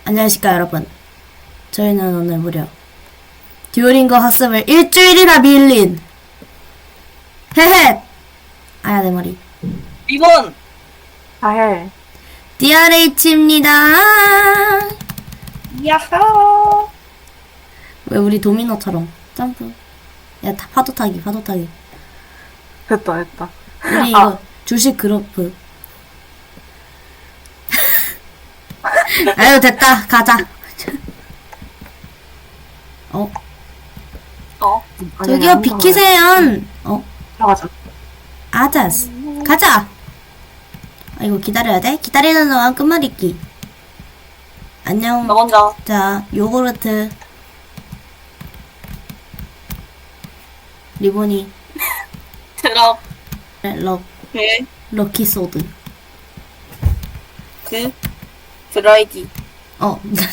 안녕하십니까 여러분. 저희는 오늘 무려 듀오링고 학습을 일주일이나 밀린 헤헤 아야 내 머리 리본! 아해. DRH입니다. 야호! 왜 우리 도미노처럼 점프 야 파도 타기 됐다. 우리 이거 주식 그룹프 아유 됐다 가자. 어? 저기요 비키세연. 들어가자. 아자스 가자. 아 이거 기다려야 돼? 기다리는 동안 끝말잇기. 안녕. 너 먼저. 자 요구르트 리본이 드럽. 그, 럭키소드. 드라이기.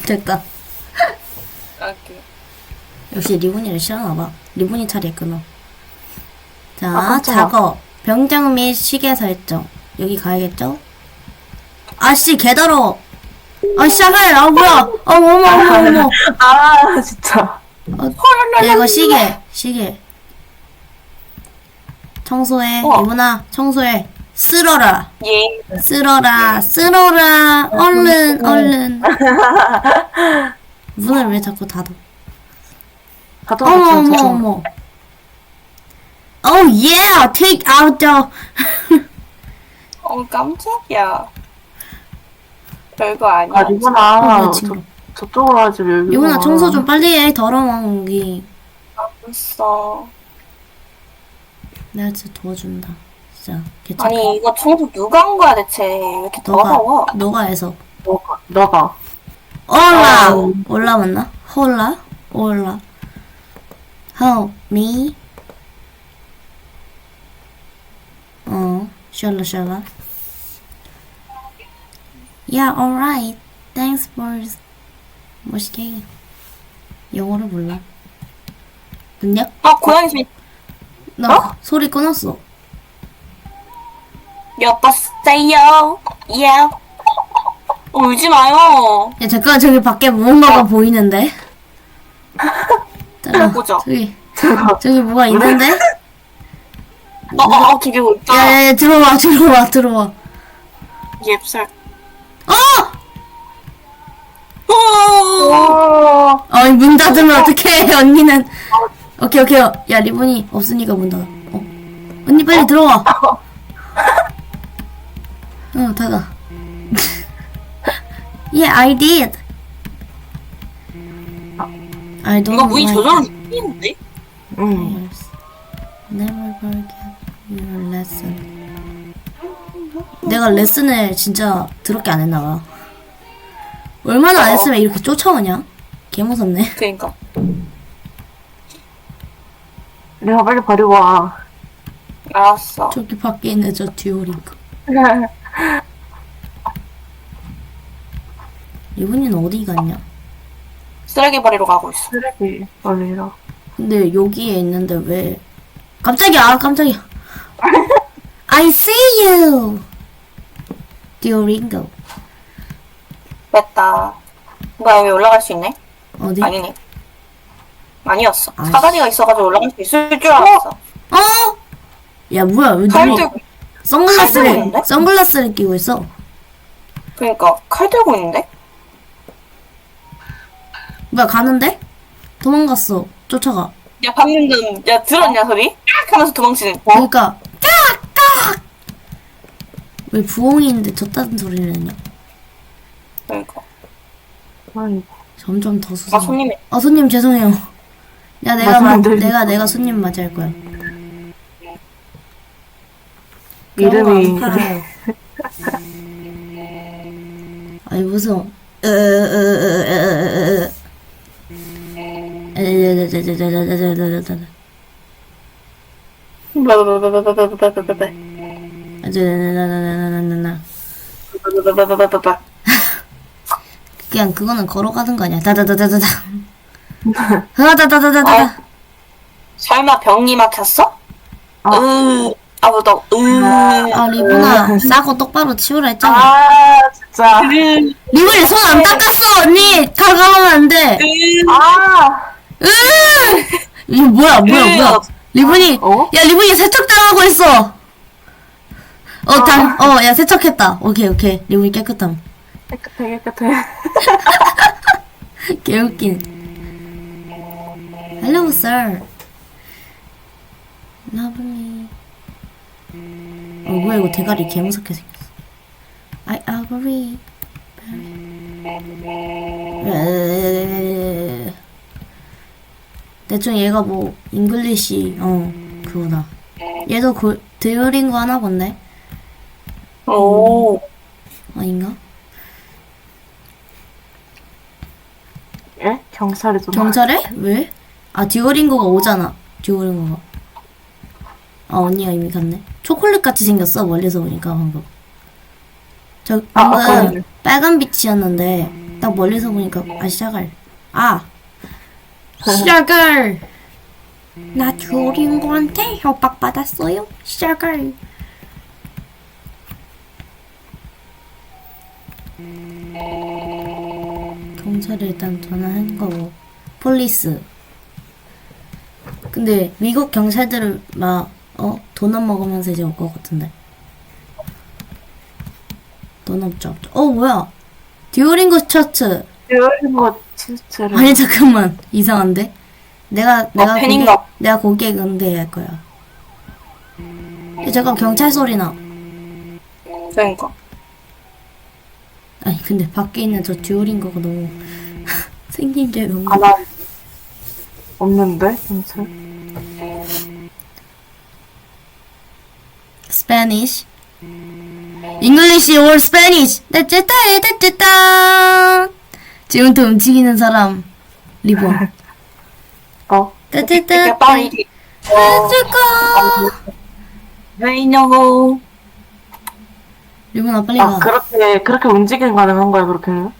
됐다. 오케이. 역시 리본이를 싫어하나봐. 리본이 차례했구나. 자 깜짝아. 작업 병정 및 시계 설정 여기 가야겠죠? 아씨 개더러워. 아 시작해. 아 뭐야. 어머. 아, 진짜. 야, 이거 시계 청소해. 이분아 청소해. 쓸어라 예. 얼른 문을 왜 자꾸 닫아. 가도 어머 Oh yeah, take out the 깜짝이야. 별거 아니야. 아, 리본아. 친구. 저쪽으로 하지, 왜 여기. 이분아 청소 좀 빨리 해. 더러워 여기. 알았어. 내가 진짜 도와준다. 진짜 괜찮아. 아니, 이거 청소 누가 한 거야, 대체? 왜 이렇게 더러워? 너가 해서. 너가. 올라 맞나? 올라. Help me. 샬라. Yeah, alright. Thanks for 멋있게. 영어를 몰라. 능력? 고양이 소리. 나 소리 끊었어. 여보세요? 예. 울지 마요. 야 잠깐 저기 밖에 무언가가 보이는데. 잠깐 보자. 저기 뭐가 있는데? 저기 있다. 야 들어와. 옙살. 아니 문 닫으면 어떡해. 언니는 오케이. 야 리본이 없으니까 문 닫아. 언니 빨리 들어와. 닫아. Yeah, I did. I don't 이거 문이 like 저절로 열리는데? 응. Never forget your lesson. 내가 레슨을 진짜 더럽게 안 했나봐. 얼마나 안 했으면 이렇게 쫓아오냐? 개 무섭네. 그니까. 내가 빨리 버리고 와. 알았어. 저기 밖에 있는 저 듀오링크. 이분이는 어디 갔냐? 쓰레기 버리러 가고 있어. 쓰레기 버리라. 근데 여기에 있는데 왜? 깜짝이야. I see you. 듀오링고. 됐다. 뭐야, 여기 올라갈 수 있네? 어디? 아니네. 아니었어. 아이씨. 사다리가 있어가지고 올라갈 수 있을 줄 알았어. 야 뭐야? 왜 칼 누가 들고, 칼 들고 있는데? 선글라스를 끼고 있어? 그니까, 칼 들고 있는데? 뭐야 가는데? 도망갔어. 쫓아가. 야, 방금 야, 들었냐, 소리? 악! 하면서 도망치는. 그러니까 깍깍. 왜 부엉이인데 저딴 소리를 했냐? 그니까. 아이고. 점점 더 수상. 손님이. 손님 죄송해요. 야 손님들. 내가 손님 맞이할 거야. 이름이. 아니 무서워. 그냥 그거는 걸어가는 거 아니야? 다다다다다다. 다다다다다다. 설마 병이 막혔어? 아. 아무도 아, 리본아, 싸고 똑바로 치우라 했잖아. 아, 진짜. 리본이 손 안 닦았어, 언니! 가까우면 안 돼! 아! 이거 뭐야. 리본이, 어? 야, 리본이 세척당하고 있어! 야, 세척했다. 오케이. 리본이 깨끗함. 깨끗해. 개웃긴. Hello, sir. Lovely. 뭐야, 이거 대가리 개무섭게 생겼어. I agree. 대충 얘가 뭐, 잉글리시, 그거다. 얘도 듀오링고 하나 본데? 오. 아닌가? 예? 경찰이 좀. 경찰에? 왜? 아, 듀오링고가 오잖아. 듀오링고가. 아, 언니가 이미 갔네. 초콜릿 같이 생겼어, 멀리서 보니까, 방금. 방금 아까는. 빨간 빛이었는데, 딱 멀리서 보니까, 샤갈. 샤갈! 나 듀오링고한테 협박받았어요, 샤갈. 경찰에 일단 전화한 거고. 폴리스. 근데 미국 경찰들은 막 도넛 먹으면서 이제 올 것 같은데. 도넛 쪽. 뭐야? 듀오링고 셔츠. 듀오링고 진짜로. 아니 잠깐만, 이상한데? 내가 팬인가? 내가 고개 응대할 거야. 야, 잠깐 경찰 소리 나. 그러니까. 아니 근데 밖에 있는 저 듀오링고가 너무 생긴 게 너무. 나 없는데 경찰. Spanish. English or Spanish. 따따따. 지금부터 움직이는 사람. 리본. 따따따. 이렇게 빨리. 따따. 왜 있냐고. 리본아 빨리 가. 그렇게 움직임 가능한 거야 그렇게는?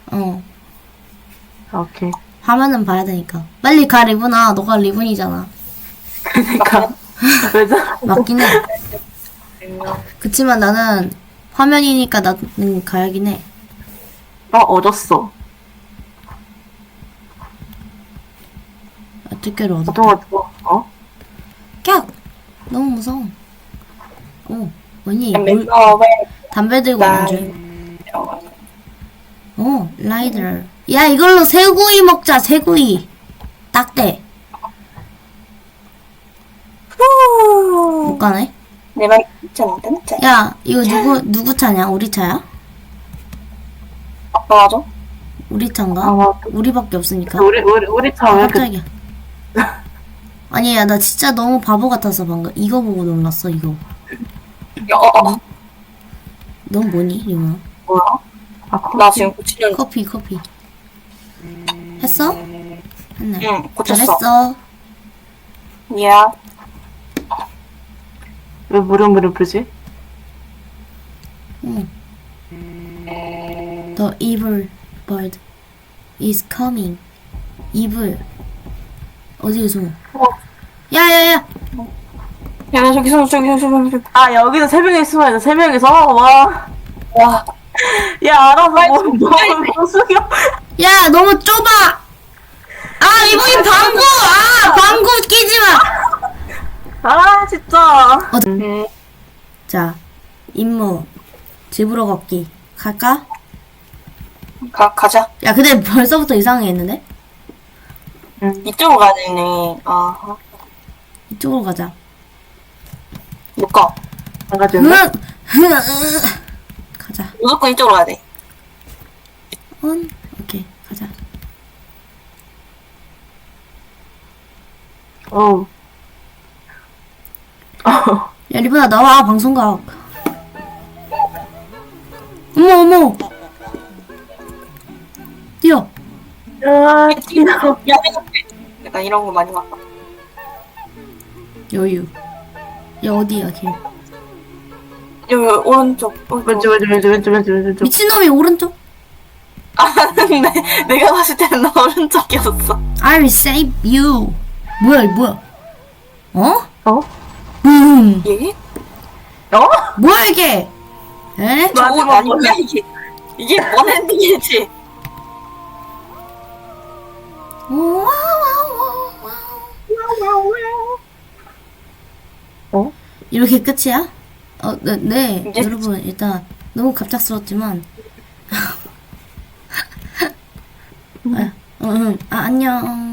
오케이. 화면은 봐야 되니까. 빨리 가 리본아. 너가 리본이잖아. 그러니까 왜 저? 맞긴 해. 그치만 나는 화면이니까 나는 가야긴 해. 얻었어. 어떻게를 얻어? 어떤 깍! 너무 무서워. 언니 멤버 왜 담배 들고 오는 중. 라이더. 야, 이걸로 새구이 먹자, 새구이. 딱대. 못 가네? 내 말이 짠짠짠. 야, 이거 누구 차냐? 우리 차야? 맞아? 우리 차인가? 맞아. 우리밖에 없으니까. 우리 차 왜 이렇게 깜짝이야. 아니야, 나 진짜 너무 바보 같아서 방금 이거 보고 놀랐어, 이거. 넌 뭐니, 리모나? 뭐야? 나 지금 고치는. 커피. 했어? 했네. 응, 고쳤어. 잘했어. 야. 왜 무릎 부지? 응. The evil bird is coming. evil. 어디에 숨어? 야야야! 야, 나 저기. 아 여기서 세 명이 숨어야 돼. 세 명이서 와. 와. 야 알아서 뭐 숙여. 야, 너무 좁아! 이번엔 방구! 방구 끼지 마! 아 진짜. 자, 임무. 집으로 걷기. 갈까? 가자. 야, 근데 벌써부터 이상했는데? 이쪽으로 가야 되네. 아, 이쪽으로 가자. 못 가. 안 가지는데? 가자. 무조건 이쪽으로 가야 돼. 오케이, 가자. 야, 리본아, 나와, 방송각. 어머. 뛰어. 야, 야, 약간 이런 거 많이 봤다. 여유. 야, 어디야, 걔. 여기 오른쪽. 왼쪽. 미친놈이 오른쪽? 근데 내가 봤을 때는 나 오른쪽이었어. I'll save you. 뭐야? 어? 붐. 얘? 어? 뭐야 이게? 에? 저거 마지막 뭐냐 이게? 이게 뭔 엔딩이지? 어? 이렇게 끝이야? 네, 이게- 여러분 일단 너무 갑작스럽지만 안녕.